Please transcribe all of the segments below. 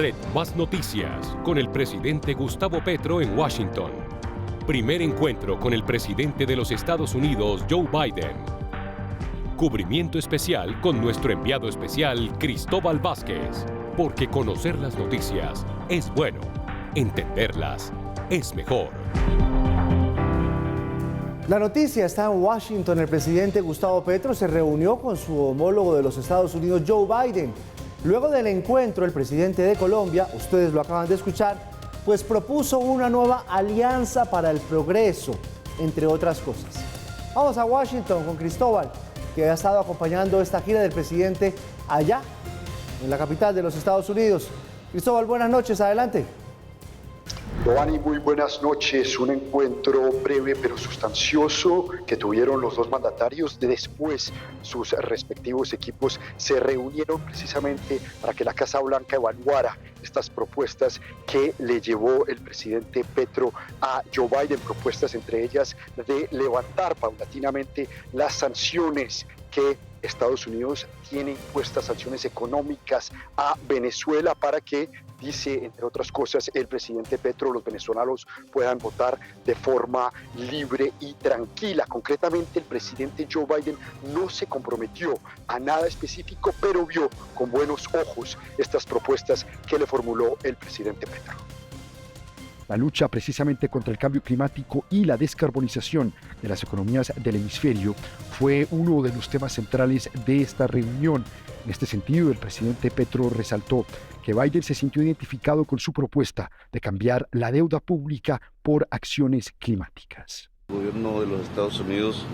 Red Más Noticias con el presidente Gustavo Petro en Washington. Primer encuentro con el presidente de los Estados Unidos, Joe Biden. Cubrimiento especial con nuestro enviado especial, Cristóbal Vázquez. Porque conocer las noticias es bueno, entenderlas es mejor. La noticia está en Washington. El presidente Gustavo Petro se reunió con su homólogo de los Estados Unidos, Joe Biden. Luego del encuentro, el presidente de Colombia, ustedes lo acaban de escuchar, pues propuso una nueva alianza para el progreso, entre otras cosas. Vamos a Washington con Cristóbal, que ha estado acompañando esta gira del presidente allá, en la capital de los Estados Unidos. Cristóbal, buenas noches, adelante. Giovanni, muy buenas noches. Un encuentro breve pero sustancioso que tuvieron los dos mandatarios. Después, sus respectivos equipos se reunieron precisamente para que la Casa Blanca evaluara estas propuestas que le llevó el presidente Petro a Joe Biden, propuestas entre ellas de levantar paulatinamente las sanciones que Estados Unidos tiene impuestas, sanciones económicas a Venezuela para que, dice, entre otras cosas, el presidente Petro, los venezolanos puedan votar de forma libre y tranquila. Concretamente, el presidente Joe Biden no se comprometió a nada específico, pero vio con buenos ojos estas propuestas que le formuló el presidente Petro. La lucha precisamente contra el cambio climático y la descarbonización de las economías del hemisferio fue uno de los temas centrales de esta reunión. En este sentido, el presidente Petro resaltó que Biden se sintió identificado con su propuesta de cambiar la deuda pública por acciones climáticas. El gobierno de los Estados Unidos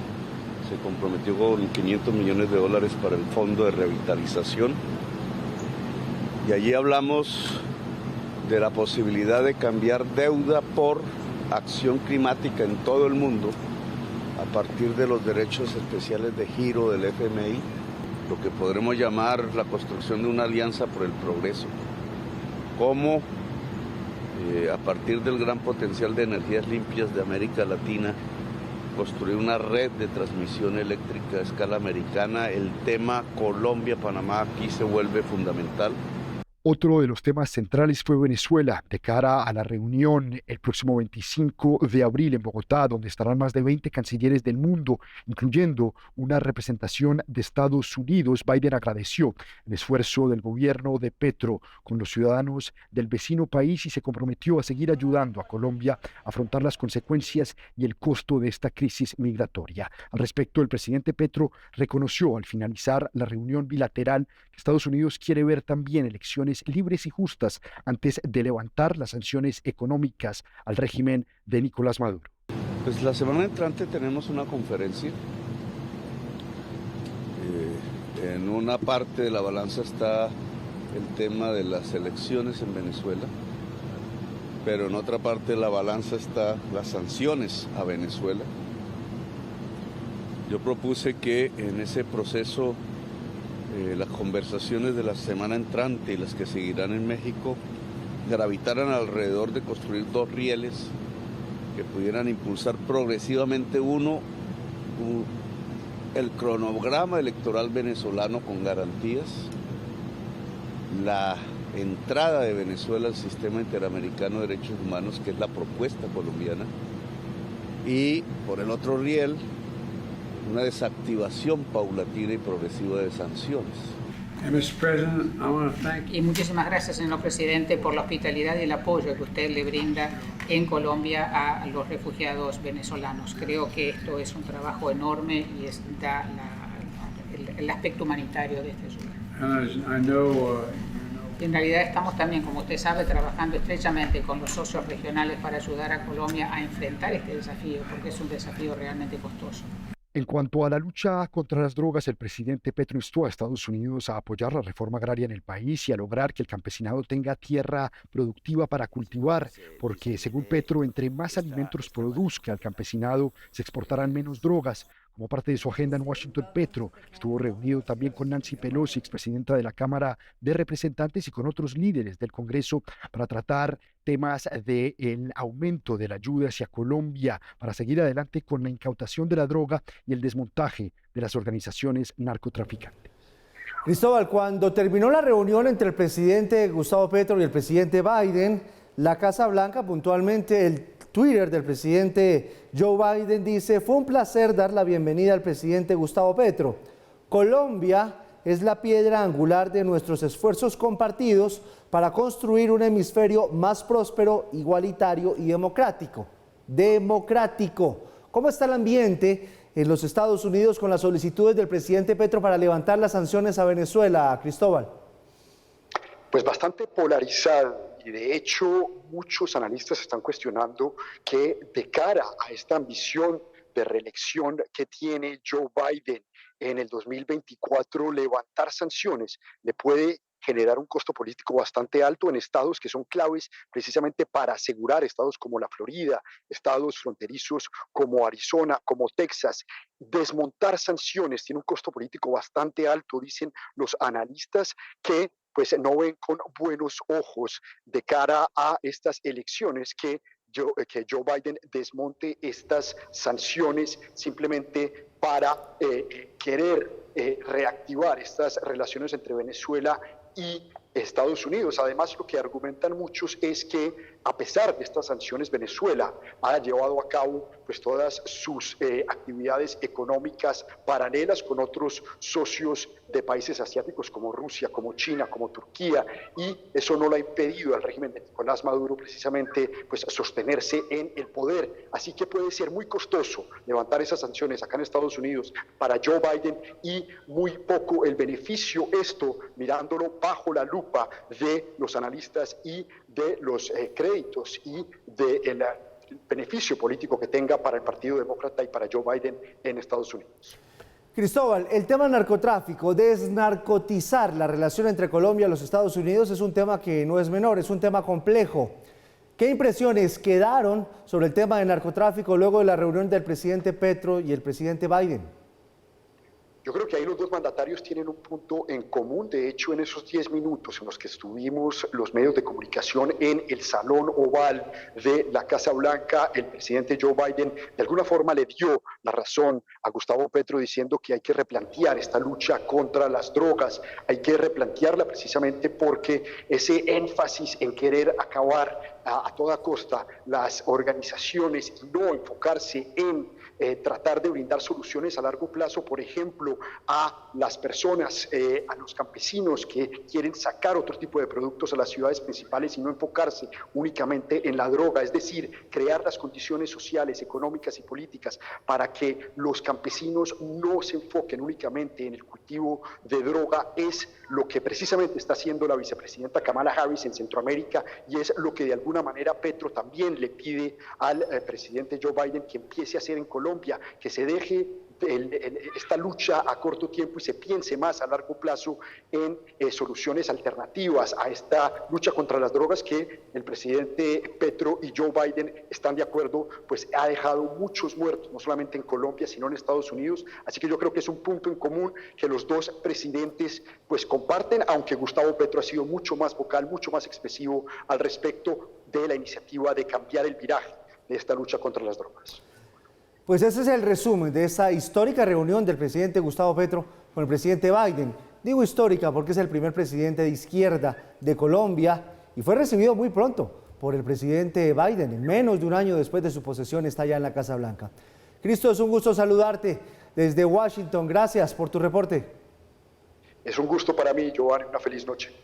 se comprometió con $500 millones para el Fondo de Revitalización y allí hablamos de la posibilidad de cambiar deuda por acción climática en todo el mundo a partir de los derechos especiales de giro del FMI, lo que podremos llamar la construcción de una alianza por el progreso, como a partir del gran potencial de energías limpias de América Latina, construir una red de transmisión eléctrica a escala americana. El tema Colombia-Panamá aquí se vuelve fundamental. Otro de los temas centrales fue Venezuela, de cara a la reunión el próximo 25 de abril en Bogotá, donde estarán más de 20 cancilleres del mundo, incluyendo una representación de Estados Unidos. Biden agradeció el esfuerzo del gobierno de Petro con los ciudadanos del vecino país y se comprometió a seguir ayudando a Colombia a afrontar las consecuencias y el costo de esta crisis migratoria. Al respecto, el presidente Petro reconoció al finalizar la reunión bilateral que Estados Unidos quiere ver también elecciones libres y justas antes de levantar las sanciones económicas al régimen de Nicolás Maduro. Pues la semana entrante tenemos una conferencia. En una parte de la balanza está el tema de las elecciones en Venezuela, pero en otra parte de la balanza está las sanciones a Venezuela. Yo propuse que en ese proceso las conversaciones de la semana entrante y las que seguirán en México gravitaran alrededor de construir dos rieles que pudieran impulsar progresivamente el cronograma electoral venezolano con garantías, la entrada de Venezuela al sistema interamericano de derechos humanos, que es la propuesta colombiana, y por el otro riel, una desactivación paulatina y progresiva de sanciones. Y muchísimas gracias, señor presidente, por la hospitalidad y el apoyo que usted le brinda en Colombia a los refugiados venezolanos. Creo que esto es un trabajo enorme y da el aspecto humanitario de este asunto. Y en realidad estamos también, como usted sabe, trabajando estrechamente con los socios regionales para ayudar a Colombia a enfrentar este desafío, porque es un desafío realmente costoso. En cuanto a la lucha contra las drogas, el presidente Petro instó a Estados Unidos a apoyar la reforma agraria en el país y a lograr que el campesinado tenga tierra productiva para cultivar, porque según Petro, entre más alimentos produzca el campesinado, se exportarán menos drogas. Como parte de su agenda en Washington, Petro estuvo reunido también con Nancy Pelosi, expresidenta de la Cámara de Representantes, y con otros líderes del Congreso para tratar temas del aumento de la ayuda hacia Colombia para seguir adelante con la incautación de la droga y el desmontaje de las organizaciones narcotraficantes. Cristóbal, cuando terminó la reunión entre el presidente Gustavo Petro y el presidente Biden, la Casa Blanca, puntualmente el Twitter del presidente Joe Biden dice: fue un placer dar la bienvenida al presidente Gustavo Petro. Colombia es la piedra angular de nuestros esfuerzos compartidos para construir un hemisferio más próspero, igualitario y democrático. Democrático. ¿Cómo está el ambiente en los Estados Unidos con las solicitudes del presidente Petro para levantar las sanciones a Venezuela, Cristóbal? Pues bastante polarizado, y de hecho muchos analistas están cuestionando que de cara a esta ambición de reelección que tiene Joe Biden en el 2024, levantar sanciones le puede generar un costo político bastante alto en estados que son claves precisamente para asegurar, estados como la Florida, estados fronterizos como Arizona, como Texas. Desmontar sanciones tiene un costo político bastante alto, dicen los analistas, que pues no ven con buenos ojos de cara a estas elecciones que Joe Biden desmonte estas sanciones simplemente para querer reactivar estas relaciones entre Venezuela y Estados Unidos. Además, lo que argumentan muchos es que a pesar de estas sanciones, Venezuela ha llevado a cabo pues todas sus actividades económicas paralelas con otros socios de países asiáticos como Rusia, como China, como Turquía, y eso no le ha impedido al régimen de Nicolás Maduro precisamente pues sostenerse en el poder. Así que puede ser muy costoso levantar esas sanciones acá en Estados Unidos para Joe Biden, y muy poco el beneficio, esto mirándolo bajo la lupa de los analistas y de los créditos y del beneficio político que tenga para el Partido Demócrata y para Joe Biden en Estados Unidos. Cristóbal, el tema del narcotráfico, desnarcotizar la relación entre Colombia y los Estados Unidos es un tema que no es menor, es un tema complejo. ¿Qué impresiones quedaron sobre el tema del narcotráfico luego de la reunión del presidente Petro y el presidente Biden? Yo creo que ahí los dos mandatarios tienen un punto en común. De hecho, en esos 10 minutos en los que estuvimos los medios de comunicación en el Salón Oval de la Casa Blanca, el presidente Joe Biden de alguna forma le dio la razón a Gustavo Petro diciendo que hay que replantear esta lucha contra las drogas, hay que replantearla precisamente porque ese énfasis en querer acabar a toda costa las organizaciones y no enfocarse en tratar de brindar soluciones a largo plazo, por ejemplo, a las personas, a los campesinos que quieren sacar otro tipo de productos a las ciudades principales y no enfocarse únicamente en la droga, es decir, crear las condiciones sociales, económicas y políticas para que los campesinos no se enfoquen únicamente en el cultivo de droga, es lo que precisamente está haciendo la vicepresidenta Kamala Harris en Centroamérica, y es lo que de alguna manera Petro también le pide al presidente Joe Biden que empiece a hacer en Colombia, que se deje esta lucha a corto tiempo y se piense más a largo plazo en soluciones alternativas a esta lucha contra las drogas que el presidente Petro y Joe Biden están de acuerdo, pues ha dejado muchos muertos, no solamente en Colombia, sino en Estados Unidos. Así que yo creo que es un punto en común que los dos presidentes pues comparten, aunque Gustavo Petro ha sido mucho más vocal, mucho más expresivo al respecto de la iniciativa de cambiar el viraje de esta lucha contra las drogas. Pues ese es el resumen de esa histórica reunión del presidente Gustavo Petro con el presidente Biden. Digo histórica porque es el primer presidente de izquierda de Colombia y fue recibido muy pronto por el presidente Biden. En menos de un año después de su posesión está ya en la Casa Blanca. Cristo, es un gusto saludarte desde Washington. Gracias por tu reporte. Es un gusto para mí, Giovanni. Una feliz noche.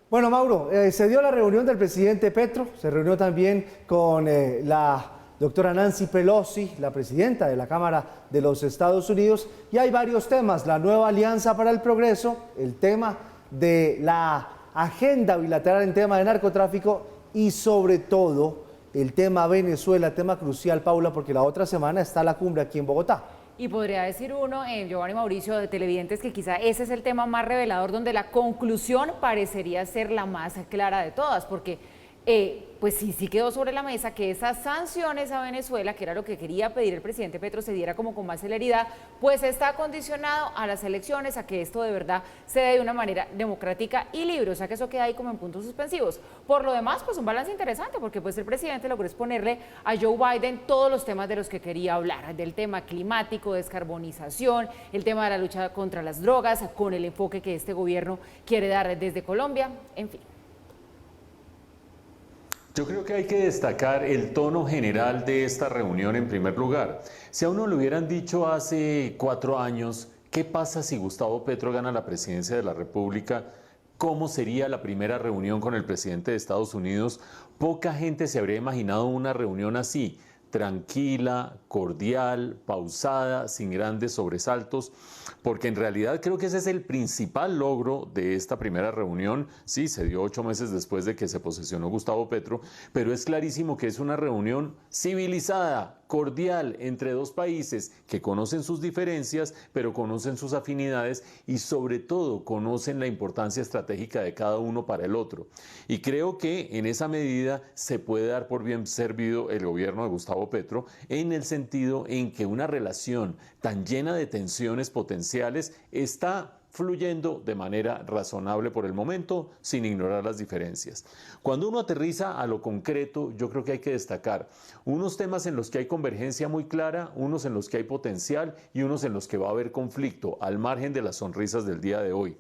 Bueno, Mauro, se dio la reunión del presidente Petro, se reunió también con la doctora Nancy Pelosi, la presidenta de la Cámara de los Estados Unidos, y hay varios temas: la nueva Alianza para el Progreso, el tema de la agenda bilateral en tema de narcotráfico y sobre todo el tema Venezuela, tema crucial, Paula, porque la otra semana está la cumbre aquí en Bogotá. Y podría decir uno, Giovanni, Mauricio, de televidentes, que quizá ese es el tema más revelador, donde la conclusión parecería ser la más clara de todas, porque pues sí quedó sobre la mesa que esas sanciones a Venezuela, que era lo que quería pedir el presidente Petro, se diera como con más celeridad, pues está condicionado a las elecciones, a que esto de verdad se dé de una manera democrática y libre, o sea que eso queda ahí como en puntos suspensivos. Por lo demás, pues un balance interesante, porque pues el presidente logró exponerle a Joe Biden todos los temas de los que quería hablar, del tema climático, descarbonización, el tema de la lucha contra las drogas, con el enfoque que este gobierno quiere dar desde Colombia, en fin. Yo creo que hay que destacar el tono general de esta reunión en primer lugar. Si a uno le hubieran dicho hace 4 años, ¿qué pasa si Gustavo Petro gana la presidencia de la República? ¿Cómo sería la primera reunión con el presidente de Estados Unidos? Poca gente se habría imaginado una reunión así, tranquila, cordial, pausada, sin grandes sobresaltos, porque en realidad creo que ese es el principal logro de esta primera reunión. Sí, se dio 8 meses después de que se posesionó Gustavo Petro, pero es clarísimo que es una reunión civilizada, cordial, entre dos países que conocen sus diferencias, pero conocen sus afinidades y sobre todo conocen la importancia estratégica de cada uno para el otro. Y creo que en esa medida se puede dar por bien servido el gobierno de Gustavo Petro en el sentido en que una relación tan llena de tensiones potenciales está fluyendo de manera razonable por el momento, sin ignorar las diferencias. Cuando uno aterriza a lo concreto, yo creo que hay que destacar unos temas en los que hay convergencia muy clara, unos en los que hay potencial y unos en los que va a haber conflicto, al margen de las sonrisas del día de hoy.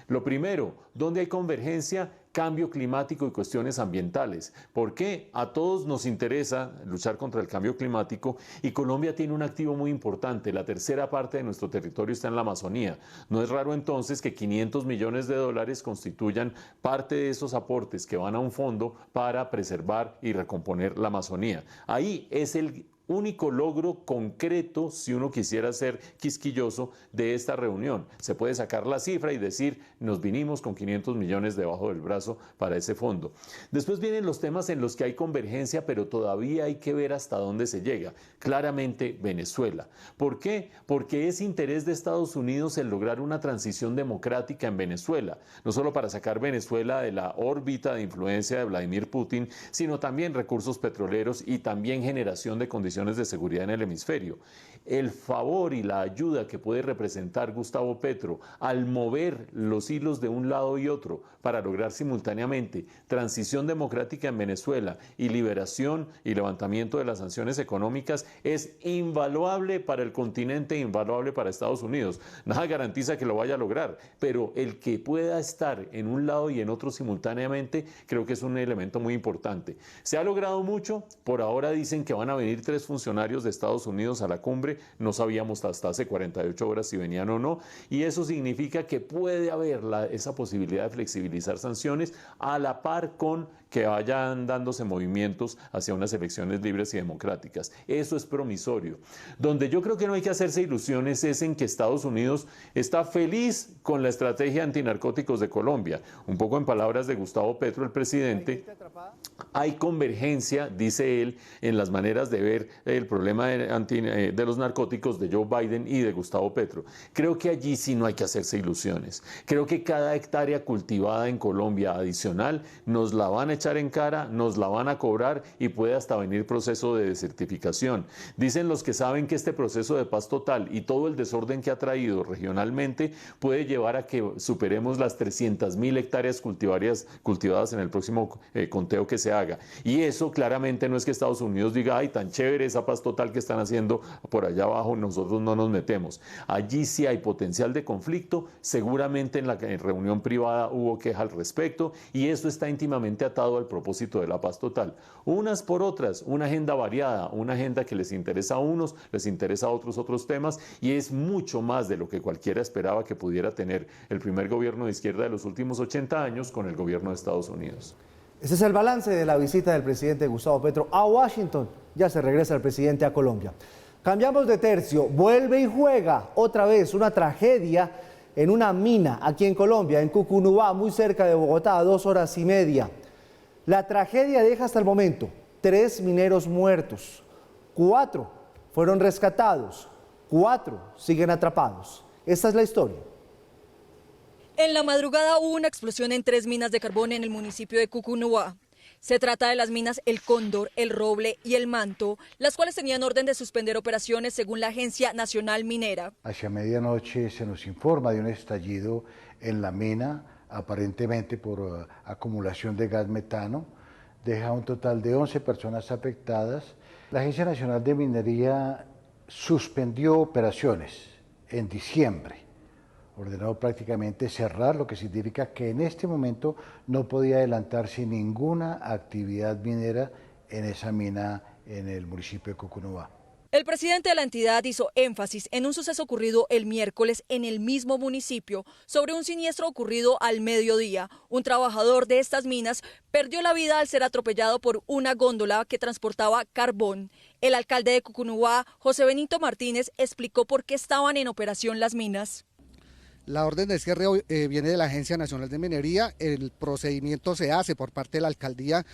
Lo primero, ¿dónde hay convergencia? Cambio climático y cuestiones ambientales. ¿Por qué? A todos nos interesa luchar contra el cambio climático y Colombia tiene un activo muy importante. La tercera parte de nuestro territorio está en la Amazonía. No es raro entonces que 500 millones de dólares constituyan parte de esos aportes que van a un fondo para preservar y recomponer la Amazonía. Ahí es el único logro concreto, si uno quisiera ser quisquilloso, de esta reunión. Se puede sacar la cifra y decir, nos vinimos con 500 millones debajo del brazo para ese fondo. Después vienen los temas en los que hay convergencia, pero todavía hay que ver hasta dónde se llega. Claramente, Venezuela. ¿Por qué? Porque es interés de Estados Unidos el lograr una transición democrática en Venezuela, no solo para sacar Venezuela de la órbita de influencia de Vladimir Putin, sino también recursos petroleros y también generación de condiciones de seguridad en el hemisferio. El favor y la ayuda que puede representar Gustavo Petro al mover los hilos de un lado y otro para lograr simultáneamente transición democrática en Venezuela y liberación y levantamiento de las sanciones económicas es invaluable para el continente, invaluable para Estados Unidos. Nada garantiza que lo vaya a lograr, pero el que pueda estar en un lado y en otro simultáneamente creo que es un elemento muy importante. Se ha logrado mucho, por ahora dicen que van a venir 3 funcionarios de Estados Unidos a la cumbre, no sabíamos hasta hace 48 horas si venían o no, y eso significa que puede haber esa posibilidad de flexibilizar sanciones a la par con que vayan dándose movimientos hacia unas elecciones libres y democráticas. Eso es promisorio. Donde yo creo que no hay que hacerse ilusiones es en que Estados Unidos está feliz con la estrategia antinarcóticos de Colombia. Un poco en palabras de Gustavo Petro, el presidente, hay convergencia, dice él, en las maneras de ver el problema de los narcóticos de Joe Biden y de Gustavo Petro. Creo que allí sí no hay que hacerse ilusiones. Creo que cada hectárea cultivada en Colombia adicional nos la van a echar en cara, nos la van a cobrar y puede hasta venir proceso de desertificación. Dicen los que saben que este proceso de paz total y todo el desorden que ha traído regionalmente puede llevar a que superemos las 300.000 hectáreas cultivadas en el próximo conteo que se haga. Y eso claramente no es que Estados Unidos diga, ay, tan chévere esa paz total que están haciendo por allá abajo, nosotros no nos metemos. Allí sí hay potencial de conflicto, seguramente en la reunión privada hubo queja al respecto y eso está íntimamente atado al propósito de la paz total. Unas por otras, una agenda variada, una agenda que les interesa a unos, les interesa a otros temas y es mucho más de lo que cualquiera esperaba que pudiera tener el primer gobierno de izquierda de los últimos 80 años con el gobierno de Estados Unidos. Ese es el balance de la visita del presidente Gustavo Petro a Washington. Ya se regresa el presidente a Colombia. Cambiamos de tercio, vuelve y juega otra vez una tragedia en una mina aquí en Colombia, en Cucunubá, muy cerca de Bogotá, a 2 horas y media. La tragedia deja hasta el momento 3 mineros muertos, 4 fueron rescatados, 4 siguen atrapados. Esta es la historia. En la madrugada hubo una explosión en 3 minas de carbón en el municipio de Cucunubá. Se trata de las minas El Cóndor, El Roble y El Manto, las cuales tenían orden de suspender operaciones según la Agencia Nacional Minera. Hacia medianoche se nos informa de un estallido en la mina, aparentemente por acumulación de gas metano. Deja un total de 11 personas afectadas. La Agencia Nacional de Minería suspendió operaciones en diciembre. Ordenó prácticamente cerrar, lo que significa que en este momento no podía adelantarse ninguna actividad minera en esa mina en el municipio de Cucunúa. El presidente de la entidad hizo énfasis en un suceso ocurrido el miércoles en el mismo municipio sobre un siniestro ocurrido al mediodía. Un trabajador de estas minas perdió la vida al ser atropellado por una góndola que transportaba carbón. El alcalde de Cucunúa, José Benito Martínez, explicó por qué estaban en operación las minas. La orden de cierre viene de la Agencia Nacional de Minería, el procedimiento se hace por parte de la alcaldía.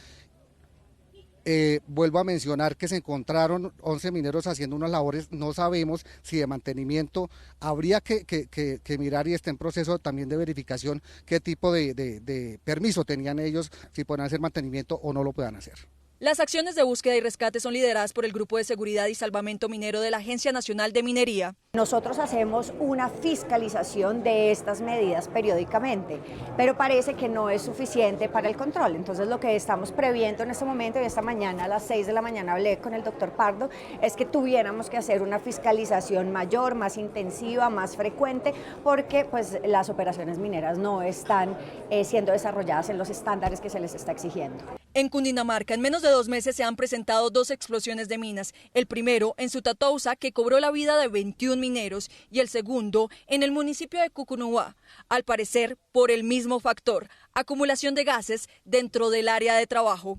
Vuelvo a mencionar que se encontraron 11 mineros haciendo unas labores, no sabemos si de mantenimiento, habría que mirar y está en proceso también de verificación qué tipo de permiso tenían ellos, si pueden hacer mantenimiento o no lo puedan hacer. Las acciones de búsqueda y rescate son lideradas por el Grupo de Seguridad y Salvamento Minero de la Agencia Nacional de Minería. Nosotros hacemos una fiscalización de estas medidas periódicamente, pero parece que no es suficiente para el control. Entonces lo que estamos previendo en este momento, y esta mañana a las 6 de la mañana hablé con el doctor Pardo, es que tuviéramos que hacer una fiscalización mayor, más intensiva, más frecuente, porque pues las operaciones mineras no están siendo desarrolladas en los estándares que se les está exigiendo. En Cundinamarca, en menos de 2 meses se han presentado 2 explosiones de minas. El primero en Sutatousa, que cobró la vida de 21 mineros, y el segundo en el municipio de Cucunúa. Al parecer, por el mismo factor, acumulación de gases dentro del área de trabajo.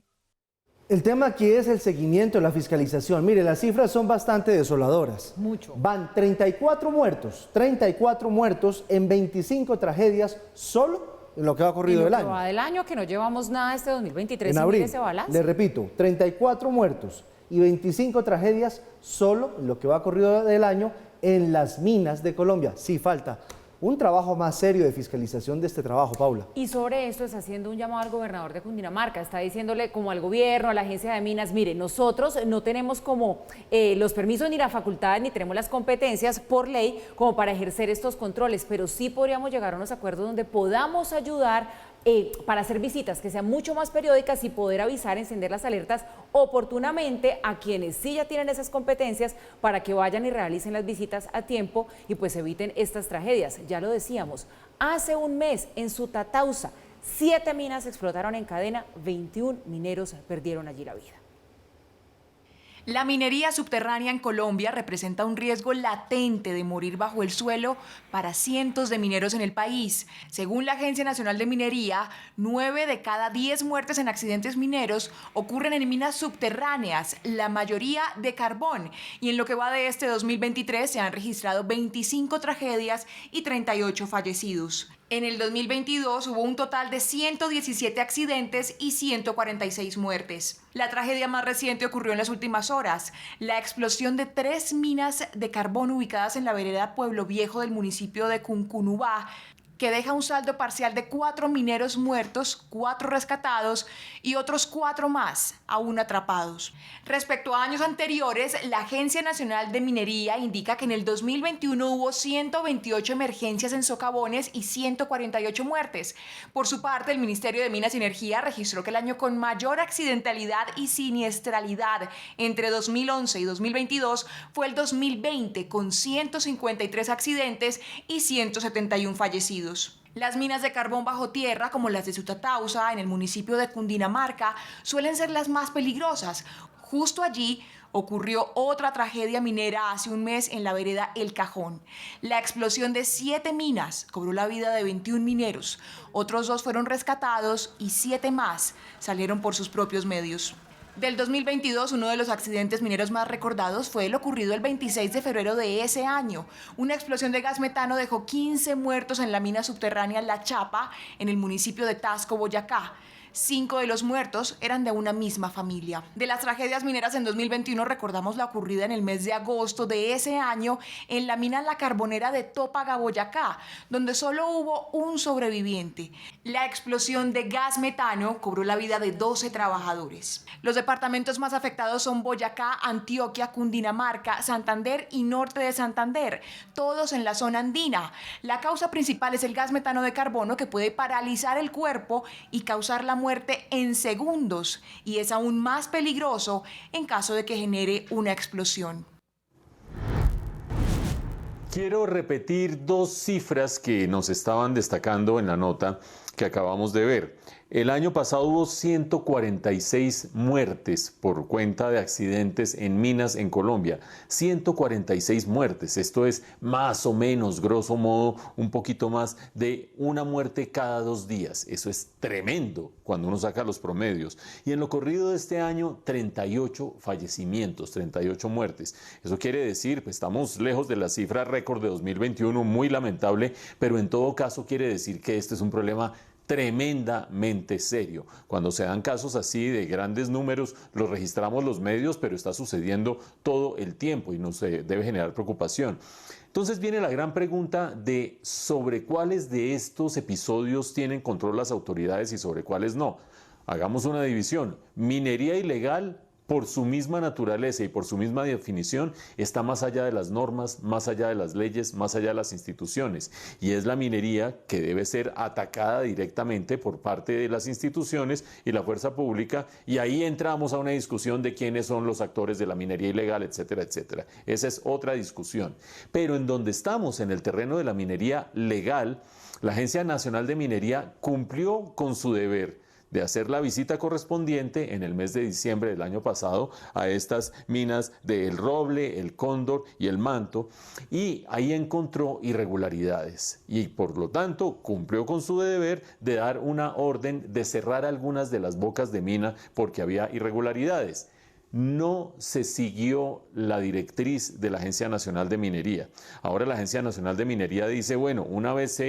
El tema aquí es el seguimiento, la fiscalización. Mire, las cifras son bastante desoladoras. Mucho. Van 34 muertos en 25 tragedias solo en lo que va corrido del año. Va del año, que no llevamos nada este 2023 en sin abril, ese balance. le repito, 34 muertos y 25 tragedias solo en lo que va corrido del año en las minas de Colombia. Sí, falta un trabajo más serio de fiscalización de este trabajo, Paula. Y sobre esto está haciendo un llamado al gobernador de Cundinamarca, está diciéndole como al gobierno, a la agencia de minas, mire, nosotros no tenemos como los permisos ni la facultad ni tenemos las competencias por ley como para ejercer estos controles, pero sí podríamos llegar a unos acuerdos donde podamos ayudar para hacer visitas que sean mucho más periódicas y poder avisar, encender las alertas oportunamente a quienes sí ya tienen esas competencias para que vayan y realicen las visitas a tiempo y pues eviten estas tragedias. Ya lo decíamos, hace un mes en Sutatousa 7 minas explotaron en cadena, 21 mineros perdieron allí la vida. La minería subterránea en Colombia representa un riesgo latente de morir bajo el suelo para cientos de mineros en el país. Según la Agencia Nacional de Minería, 9 de cada 10 muertes en accidentes mineros ocurren en minas subterráneas, la mayoría de carbón. Y en lo que va de este 2023 se han registrado 25 tragedias y 38 fallecidos. En el 2022 hubo un total de 117 accidentes y 146 muertes. La tragedia más reciente ocurrió en las últimas horas. La explosión de 3 minas de carbón ubicadas en la vereda Pueblo Viejo del municipio de Cucunúa, que deja un saldo parcial de 4 mineros muertos, 4 rescatados y otros 4 más aún atrapados. Respecto a años anteriores, la Agencia Nacional de Minería indica que en el 2021 hubo 128 emergencias en socavones y 148 muertes. Por su parte, el Ministerio de Minas y Energía registró que el año con mayor accidentalidad y siniestralidad entre 2011 y 2022 fue el 2020, con 153 accidentes y 171 fallecidos. Las minas de carbón bajo tierra, como las de Sutatousa, en el municipio de Cundinamarca, suelen ser las más peligrosas. Justo allí ocurrió otra tragedia minera hace un mes en la vereda El Cajón. La explosión de 7 minas cobró la vida de 21 mineros. Otros 2 fueron rescatados y 7 más salieron por sus propios medios. Del 2022, uno de los accidentes mineros más recordados fue el ocurrido el 26 de febrero de ese año. Una explosión de gas metano dejó 15 muertos en la mina subterránea La Chapa, en el municipio de Tasco, Boyacá. 5 de los muertos eran de una misma familia. De las tragedias mineras en 2021 recordamos la ocurrida en el mes de agosto de ese año en la mina La Carbonera de Tópaga, Boyacá, donde solo hubo un sobreviviente. La explosión de gas metano cobró la vida de 12 trabajadores. Los departamentos más afectados son Boyacá, Antioquia, Cundinamarca, Santander y norte de Santander, todos en la zona andina. La causa principal es el gas metano de carbono, que puede paralizar el cuerpo y causar la muerte en segundos, y es aún más peligroso en caso de que genere una explosión. Quiero repetir dos cifras que nos estaban destacando en la nota que acabamos de ver. El año pasado hubo 146 muertes por cuenta de accidentes en minas en Colombia. 146 muertes. Esto es más o menos, grosso modo, un poquito más de una muerte cada 2 días. Eso es tremendo cuando uno saca los promedios. Y en lo corrido de este año, 38 fallecimientos, 38 muertes. Eso quiere decir, pues estamos lejos de la cifra récord de 2021, muy lamentable, pero en todo caso quiere decir que este es un problema tremendamente serio. Cuando se dan casos así de grandes números, los registramos los medios, pero está sucediendo todo el tiempo y nos debe generar preocupación. Entonces viene la gran pregunta de sobre cuáles de estos episodios tienen control las autoridades y sobre cuáles no. Hagamos una división. Minería ilegal, por su misma naturaleza y por su misma definición, está más allá de las normas, más allá de las leyes, más allá de las instituciones. Y es la minería que debe ser atacada directamente por parte de las instituciones y la fuerza pública. Y ahí entramos a una discusión de quiénes son los actores de la minería ilegal, etcétera, etcétera. Esa es otra discusión. Pero en donde estamos, en el terreno de la minería legal, la Agencia Nacional de Minería cumplió con su deber de hacer la visita correspondiente en el mes de diciembre del año pasado a estas minas de El Roble, El Cóndor y El Manto, y ahí encontró irregularidades y por lo tanto cumplió con su deber de dar una orden de cerrar algunas de las bocas de mina porque había irregularidades. No se siguió la directriz de la Agencia Nacional de Minería. Ahora la Agencia Nacional de Minería dice, bueno, una vez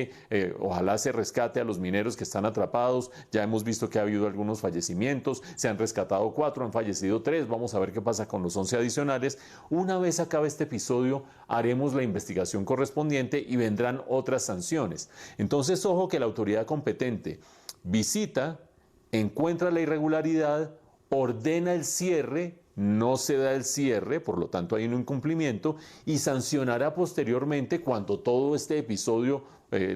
ojalá se rescate a los mineros que están atrapados, ya hemos visto que ha habido algunos fallecimientos, se han rescatado 4, han fallecido 3, vamos a ver qué pasa con los 11 adicionales. Una vez acabe este episodio, haremos la investigación correspondiente y vendrán otras sanciones. Entonces, ojo que la autoridad competente visita, encuentra la irregularidad, ordena el cierre, no se da el cierre, por lo tanto hay un incumplimiento y sancionará posteriormente cuando todo este episodio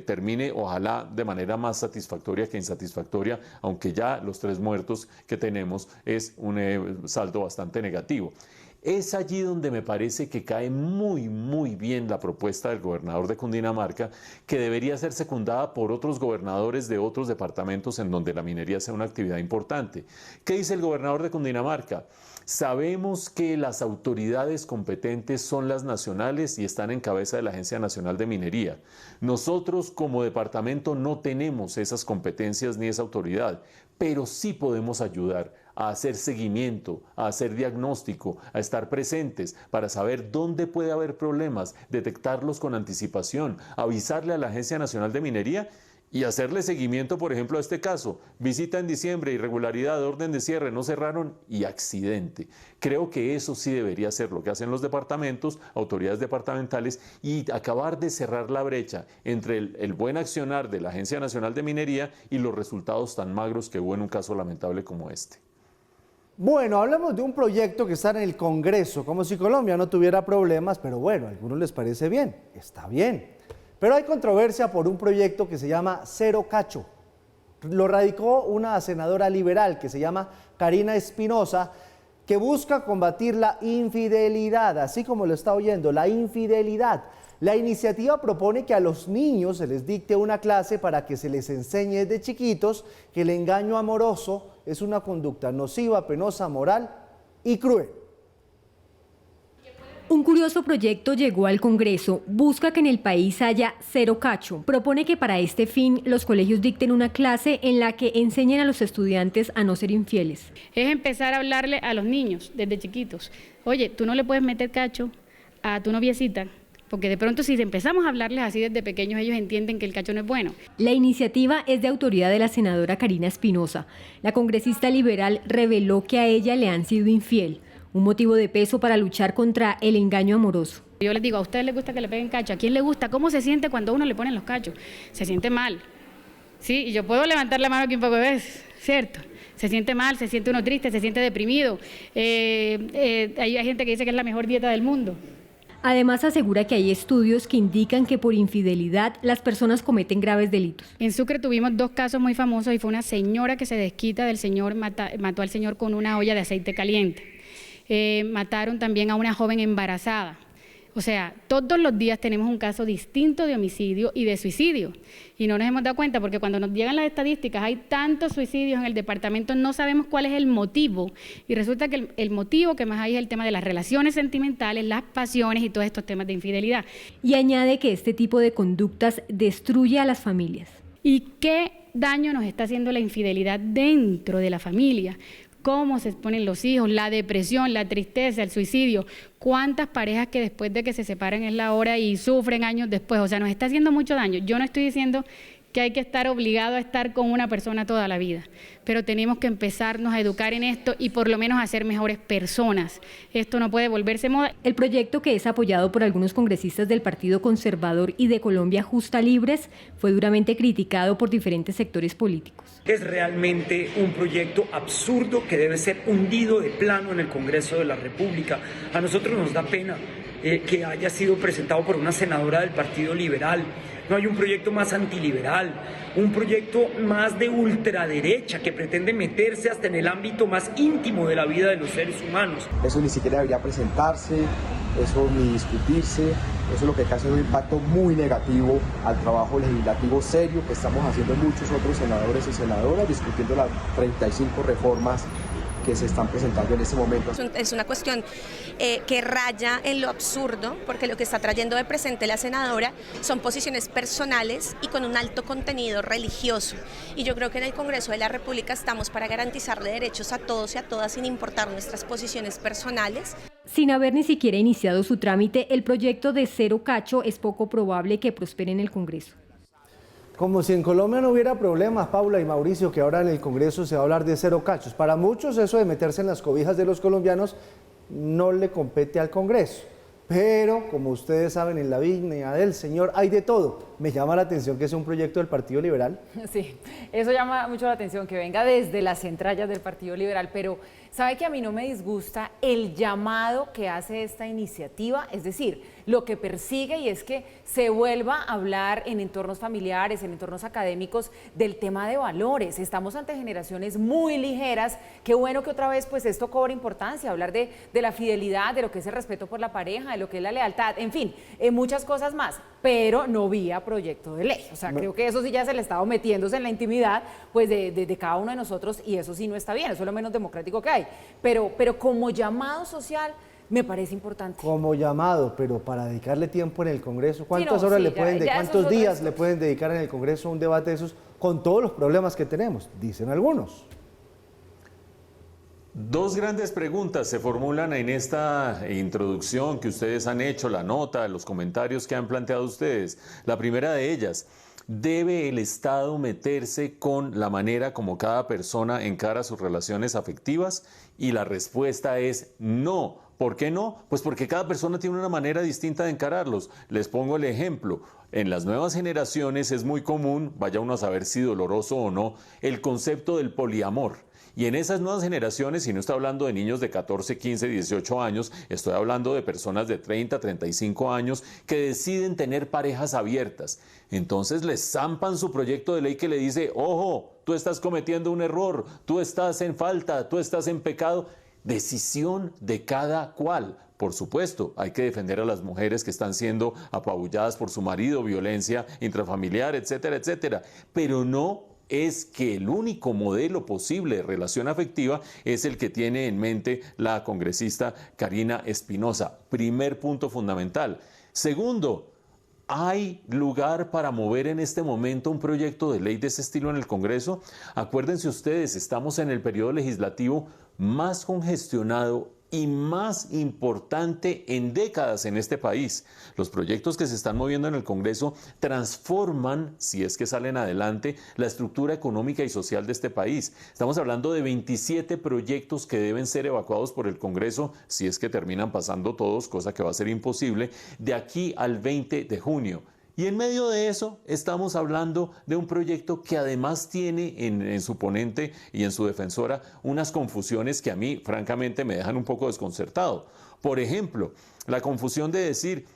termine, ojalá de manera más satisfactoria que insatisfactoria, aunque ya los 3 muertos que tenemos es un saldo bastante negativo. Es allí donde me parece que cae muy bien la propuesta del gobernador de Cundinamarca, que debería ser secundada por otros gobernadores de otros departamentos en donde la minería sea una actividad importante. ¿Qué dice el gobernador de Cundinamarca? Sabemos que las autoridades competentes son las nacionales y están en cabeza de la Agencia Nacional de Minería. Nosotros como departamento no tenemos esas competencias ni esa autoridad, pero sí podemos ayudar a hacer seguimiento, a hacer diagnóstico, a estar presentes para saber dónde puede haber problemas, detectarlos con anticipación, avisarle a la Agencia Nacional de Minería y hacerle seguimiento, por ejemplo, a este caso. Visita en diciembre, irregularidad, orden de cierre, no cerraron y accidente. Creo que eso sí debería ser lo que hacen los departamentos, autoridades departamentales, y acabar de cerrar la brecha entre el buen accionar de la Agencia Nacional de Minería y los resultados tan magros que hubo en un caso lamentable como este. Bueno, hablamos de un proyecto que está en el Congreso, como si Colombia no tuviera problemas, pero bueno, a algunos les parece bien, está bien. Pero hay controversia por un proyecto que se llama Cero Cacho. Lo radicó una senadora liberal que se llama Karina Espinosa, que busca combatir la infidelidad, así como lo está oyendo, la infidelidad. La iniciativa propone que a los niños se les dicte una clase para que se les enseñe desde chiquitos que el engaño amoroso es una conducta nociva, penosa, moral y cruel. Un curioso proyecto llegó al Congreso. Busca que en el país haya cero cacho. Propone que para este fin los colegios dicten una clase en la que enseñen a los estudiantes a no ser infieles. Es empezar a hablarle a los niños desde chiquitos. Oye, tú no le puedes meter cacho a tu noviecita porque de pronto si empezamos a hablarles así desde pequeños, ellos entienden que el cacho no es bueno. La iniciativa es de autoría de la senadora Karina Espinosa. La congresista liberal reveló que a ella le han sido infiel, un motivo de peso para luchar contra el engaño amoroso. Yo les digo, ¿a ustedes les gusta que le peguen cacho? ¿A quién le gusta? ¿Cómo se siente cuando a uno le ponen los cachos? Se siente mal. Sí, y yo puedo levantar la mano aquí un poco de veces, ¿cierto? Se siente mal, se siente uno triste, se siente deprimido. Hay gente que dice que es la mejor dieta del mundo. Además asegura que hay estudios que indican que por infidelidad las personas cometen graves delitos. En Sucre tuvimos 2 casos muy famosos y fue una señora que se desquita del señor, mató al señor con una olla de aceite caliente. Mataron también a una joven embarazada. O sea, todos los días tenemos un caso distinto de homicidio y de suicidio. Y no nos hemos dado cuenta porque cuando nos llegan las estadísticas hay tantos suicidios en el departamento, no sabemos cuál es el motivo. Y resulta que el motivo que más hay es el tema de las relaciones sentimentales, las pasiones y todos estos temas de infidelidad. Y añade que este tipo de conductas destruye a las familias. ¿Y qué daño nos está haciendo la infidelidad dentro de la familia? Cómo se exponen los hijos, la depresión, la tristeza, el suicidio. Cuántas parejas que después de que se separan es la hora y sufren años después. O sea, nos está haciendo mucho daño. Yo no estoy diciendo que hay que estar obligado a estar con una persona toda la vida, pero tenemos que empezarnos a educar en esto y por lo menos a ser mejores personas. Esto no puede volverse moda. El proyecto, que es apoyado por algunos congresistas del Partido Conservador y de Colombia Justa Libres, fue duramente criticado por diferentes sectores políticos. Es realmente un proyecto absurdo que debe ser hundido de plano en el Congreso de la República. A nosotros nos da pena que haya sido presentado por una senadora del Partido Liberal. No hay un proyecto más antiliberal, un proyecto más de ultraderecha que pretende meterse hasta en el ámbito más íntimo de la vida de los seres humanos. Eso ni siquiera debería presentarse, eso ni discutirse, eso lo que hace es un impacto muy negativo al trabajo legislativo serio que estamos haciendo muchos otros senadores y senadoras discutiendo las 35 reformas que se están presentando en este momento. Es una cuestión que raya en lo absurdo, porque lo que está trayendo de presente la senadora son posiciones personales y con un alto contenido religioso. Y yo creo que en el Congreso de la República estamos para garantizarle derechos a todos y a todas sin importar nuestras posiciones personales. Sin haber ni siquiera iniciado su trámite, el proyecto de cero cacho es poco probable que prospere en el Congreso. Como si en Colombia no hubiera problemas, Paula y Mauricio, que ahora en el Congreso se va a hablar de cero cachos. Para muchos eso de meterse en las cobijas de los colombianos no le compete al Congreso. Pero, como ustedes saben, en la viña del Señor hay de todo. Me llama la atención que sea un proyecto del Partido Liberal. Sí, eso llama mucho la atención, que venga desde las entrañas del Partido Liberal, pero ¿sabe que a mí no me disgusta el llamado que hace esta iniciativa? Es decir, lo que persigue, y es que se vuelva a hablar en entornos familiares, en entornos académicos, del tema de valores. Estamos ante generaciones muy ligeras. Qué bueno que otra vez pues esto cobra importancia, hablar de la fidelidad, de lo que es el respeto por la pareja, de lo que es la lealtad, en fin, muchas cosas más, pero no vía proyecto de ley. O sea, creo que eso sí ya es el Estado metiéndose en la intimidad pues de cada uno de nosotros, y eso sí no está bien, eso es lo menos democrático que hay. Pero como llamado social me parece importante. Como llamado, pero para dedicarle tiempo en el Congreso, ¿cuántas horas le pueden dedicar, cuántos días le pueden dedicar en el Congreso a un debate de esos con todos los problemas que tenemos? Dicen algunos. Dos grandes preguntas se formulan en esta introducción que ustedes han hecho, la nota, los comentarios que han planteado ustedes. La primera de ellas: ¿debe el Estado meterse con la manera como cada persona encara sus relaciones afectivas? Y la respuesta es no. ¿Por qué no? Pues porque cada persona tiene una manera distinta de encararlos. Les pongo el ejemplo. En las nuevas generaciones es muy común, vaya uno a saber si doloroso o no, el concepto del poliamor. Y en esas nuevas generaciones, y no estoy hablando de niños de 14, 15, 18 años, estoy hablando de personas de 30, 35 años que deciden tener parejas abiertas. Entonces les zampan su proyecto de ley que le dice: ojo, tú estás cometiendo un error, tú estás en falta, tú estás en pecado. Decisión de cada cual. Por supuesto, hay que defender a las mujeres que están siendo apabulladas por su marido, violencia intrafamiliar, etcétera, etcétera. Pero no es que el único modelo posible de relación afectiva es el que tiene en mente la congresista Karina Espinosa. Primer punto fundamental. Segundo, ¿hay lugar para mover en este momento un proyecto de ley de ese estilo en el Congreso? Acuérdense ustedes, estamos en el periodo legislativo más congestionado y más importante en décadas en este país. Los proyectos que se están moviendo en el Congreso transforman, si es que salen adelante, la estructura económica y social de este país. Estamos hablando de 27 proyectos que deben ser evacuados por el Congreso, si es que terminan pasando todos, cosa que va a ser imposible, de aquí al 20 de junio. Y en medio de eso estamos hablando de un proyecto que además tiene en su ponente y en su defensora unas confusiones que a mí francamente me dejan un poco desconcertado. Por ejemplo, la confusión de decir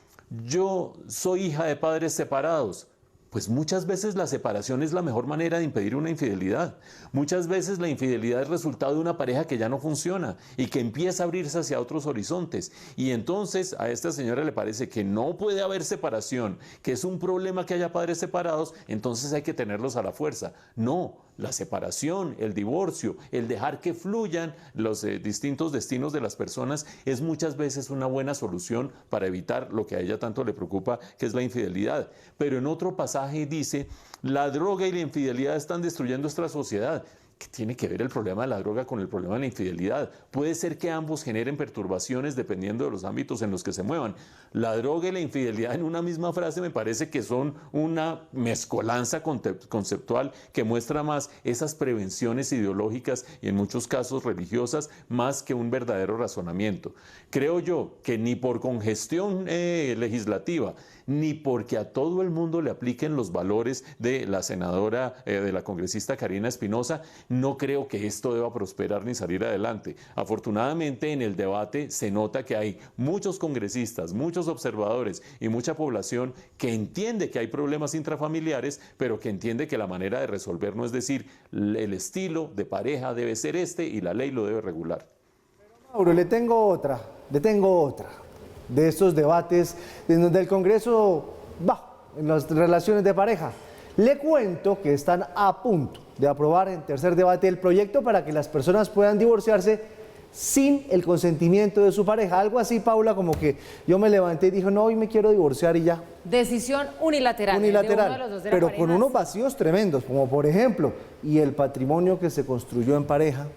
yo soy hija de padres separados. Pues muchas veces la separación es la mejor manera de impedir una infidelidad. Muchas veces la infidelidad es resultado de una pareja que ya no funciona y que empieza a abrirse hacia otros horizontes. Y entonces a esta señora le parece que no puede haber separación, que es un problema que haya padres separados, entonces hay que tenerlos a la fuerza. No, la separación, el divorcio, el dejar que fluyan los distintos destinos de las personas es muchas veces una buena solución para evitar lo que a ella tanto le preocupa, que es la infidelidad. Pero en otro pasaje dice, la droga y la infidelidad están destruyendo nuestra sociedad. ¿Qué tiene que ver el problema de la droga con el problema de la infidelidad? Puede ser que ambos generen perturbaciones dependiendo de los ámbitos en los que se muevan. La droga y la infidelidad en una misma frase me parece que son una mezcolanza conceptual que muestra más esas prevenciones ideológicas y en muchos casos religiosas más que un verdadero razonamiento. Creo yo que ni por congestión legislativa, ni porque a todo el mundo le apliquen los valores de la senadora, de la congresista Karina Espinosa, no creo que esto deba prosperar ni salir adelante. Afortunadamente en el debate se nota que hay muchos congresistas, muchos observadores y mucha población que entiende que hay problemas intrafamiliares, pero que entiende que la manera de resolver no es decir el estilo de pareja debe ser este y la ley lo debe regular. Mauro, le tengo otra. De estos debates en donde el Congreso va en las relaciones de pareja. Le cuento que están a punto de aprobar en tercer debate el proyecto para que las personas puedan divorciarse sin el consentimiento de su pareja. Algo así, Paula, como que yo me levanté y dije, no, hoy me quiero divorciar y ya. Decisión unilateral. De uno de los dos de la pero pareja. con unos vacíos tremendos, como por ejemplo, y el patrimonio que se construyó en pareja.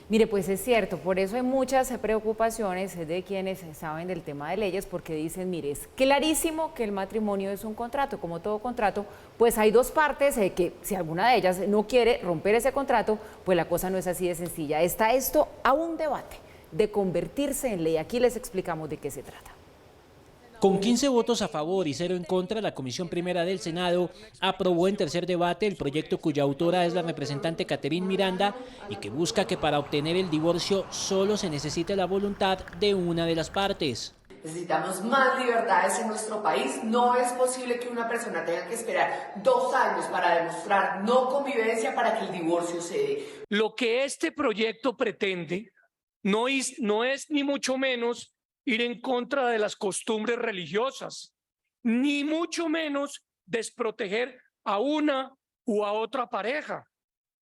Mire, pues es cierto, por eso hay muchas preocupaciones de quienes saben del tema de leyes, porque dicen, mire, es clarísimo que el matrimonio es un contrato, como todo contrato, pues hay dos partes que si alguna de ellas no quiere romper ese contrato, pues la cosa no es así de sencilla. Está esto a un debate de convertirse en ley. Aquí les explicamos de qué se trata. Con 15 votos a favor y 0 en contra, la Comisión Primera del Senado aprobó en tercer debate el proyecto cuya autora es la representante Catherine Miranda y que busca que para obtener el divorcio solo se necesite la voluntad de una de las partes. Necesitamos más libertades en nuestro país. No es posible que una persona tenga que esperar 2 años para demostrar no convivencia para que el divorcio se dé. Lo que este proyecto pretende no es ni mucho menos ir en contra de las costumbres religiosas, ni mucho menos desproteger a una u a otra pareja,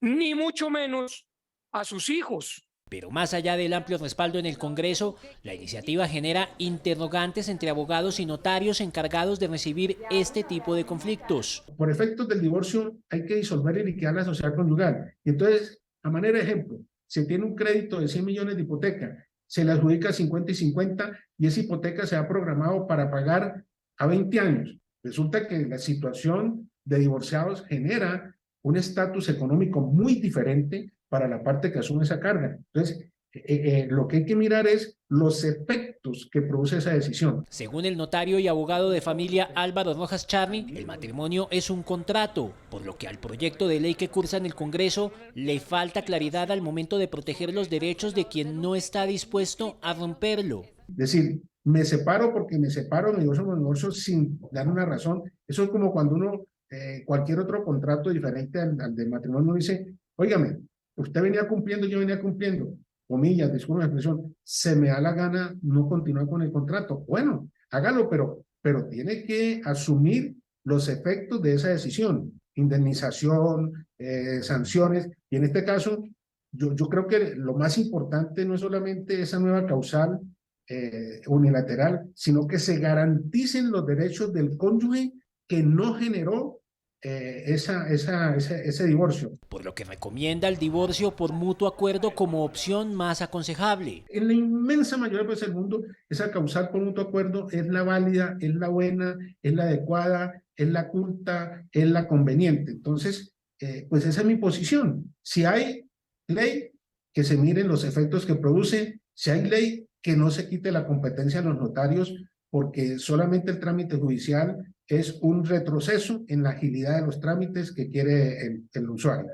ni mucho menos a sus hijos. Pero más allá del amplio respaldo en el Congreso, la iniciativa genera interrogantes entre abogados y notarios encargados de recibir este tipo de conflictos. Por efectos del divorcio hay que disolver y liquidar la sociedad conyugal. Y entonces, a manera de ejemplo, se tiene un crédito de 100 millones de hipoteca, se le adjudica 50 y 50 y esa hipoteca se ha programado para pagar a 20 años. Resulta que la situación de divorciados genera un estatus económico muy diferente para la parte que asume esa carga. Entonces, lo que hay que mirar es los efectos que produce esa decisión. Según el notario y abogado de familia Álvaro Rojas Charny, el matrimonio es un contrato, por lo que al proyecto de ley que cursa en el Congreso le falta claridad al momento de proteger los derechos de quien no está dispuesto a romperlo. Es decir, me separo porque me separo, me divorcio sin dar una razón. Eso es como cuando uno, cualquier otro contrato diferente al del matrimonio dice, óigame, usted venía cumpliendo, yo venía cumpliendo. Comillas, disculpen la expresión, se me da la gana no continuar con el contrato. Bueno, hágalo, pero tiene que asumir los efectos de esa decisión, indemnización, sanciones, y en este caso, yo creo que lo más importante no es solamente esa nueva causal unilateral, sino que se garanticen los derechos del cónyuge que no generó ese divorcio. Por lo que recomienda el divorcio por mutuo acuerdo como opción más aconsejable. En la inmensa mayoría pues, del mundo, esa causal por mutuo acuerdo es la válida, es la buena, es la adecuada, es la culta, es la conveniente. Entonces, pues esa es mi posición. Si hay ley, que se miren los efectos que produce. Si hay ley, que no se quite la competencia a los notarios, porque solamente el trámite judicial es un retroceso en la agilidad de los trámites que quiere el usuario.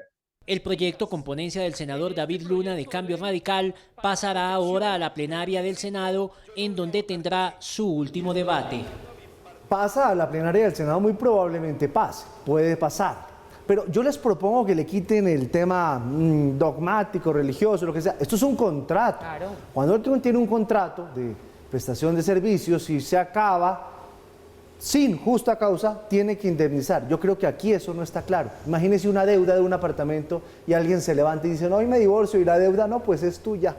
El proyecto, con ponencia del senador David Luna de Cambio Radical, pasará ahora a la plenaria del Senado, en donde tendrá su último debate. Pasa a la plenaria del Senado, muy probablemente pase, puede pasar. Pero yo les propongo que le quiten el tema dogmático, religioso, lo que sea. Esto es un contrato. Claro. Cuando otro tiene un contrato de prestación de servicios y se acaba sin justa causa, tiene que indemnizar. Yo creo que aquí eso no está claro. Imagínese una deuda de un apartamento y alguien se levanta y dice, no, hoy me divorcio, y la deuda, no, pues es tuya.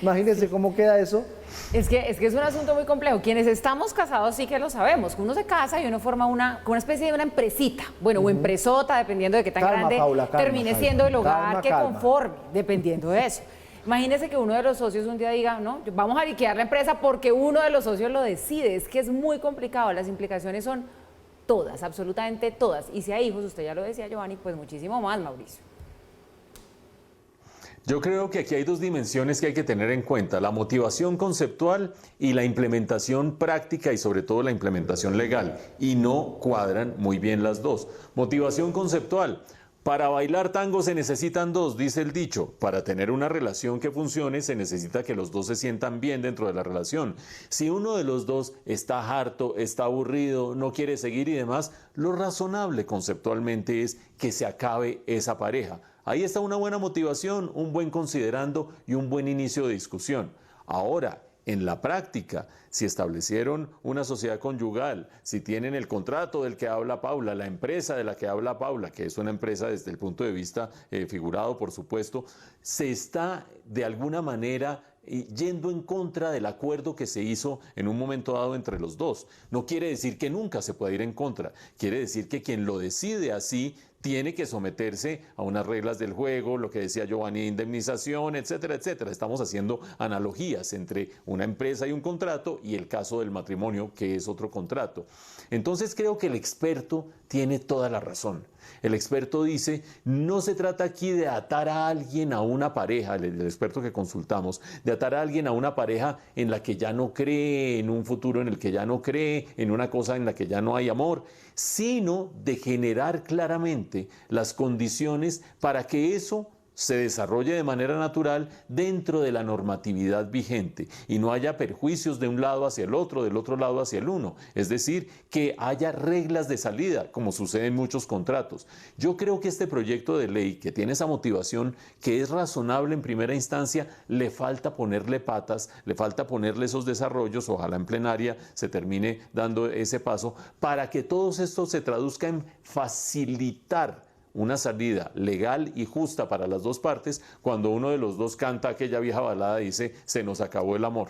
Imagínese cómo queda eso. Es que es un asunto muy complejo. Quienes estamos casados sí que lo sabemos. Uno se casa y uno forma una especie de una empresita, bueno, o empresota, dependiendo de qué tan grande termine siendo el hogar que conforme, dependiendo de eso. Imagínese que uno de los socios un día diga, no, vamos a liquidar la empresa porque uno de los socios lo decide. Es que es muy complicado, las implicaciones son todas, absolutamente todas. Y si hay hijos, usted ya lo decía, Giovanni, pues muchísimo más, Mauricio. Yo creo que aquí hay dos dimensiones que hay que tener en cuenta, la motivación conceptual y la implementación práctica y sobre todo la implementación legal, y no cuadran muy bien las dos. Motivación conceptual. Para bailar tango se necesitan dos, dice el dicho. Para tener una relación que funcione se necesita que los dos se sientan bien dentro de la relación. Si uno de los dos está harto, está aburrido, no quiere seguir y demás, lo razonable conceptualmente es que se acabe esa pareja. Ahí está una buena motivación, un buen considerando y un buen inicio de discusión. Ahora, en la práctica, si establecieron una sociedad conyugal, si tienen el contrato del que habla Paula, la empresa de la que habla Paula, que es una empresa desde el punto de vista figurado, por supuesto, se está de alguna manera yendo en contra del acuerdo que se hizo en un momento dado entre los dos. No quiere decir que nunca se pueda ir en contra, quiere decir que quien lo decide así tiene que someterse a unas reglas del juego, lo que decía Giovanni, indemnización, etcétera, etcétera. Estamos haciendo analogías entre una empresa y un contrato y el caso del matrimonio, que es otro contrato. Entonces creo que el experto tiene toda la razón. El experto dice, no se trata aquí de atar a alguien a una pareja, el experto que consultamos, de atar a alguien a una pareja en la que ya no cree, en un futuro en el que ya no cree, en una cosa en la que ya no hay amor, sino de generar claramente las condiciones para que eso se desarrolle de manera natural dentro de la normatividad vigente y no haya perjuicios de un lado hacia el otro, del otro lado hacia el uno. Es decir, que haya reglas de salida, como sucede en muchos contratos. Yo creo que este proyecto de ley, que tiene esa motivación, que es razonable en primera instancia, le falta ponerle patas, le falta ponerle esos desarrollos, ojalá en plenaria se termine dando ese paso, para que todo esto se traduzca en facilitar una salida legal y justa para las dos partes cuando uno de los dos canta aquella vieja balada y dice, se nos acabó el amor.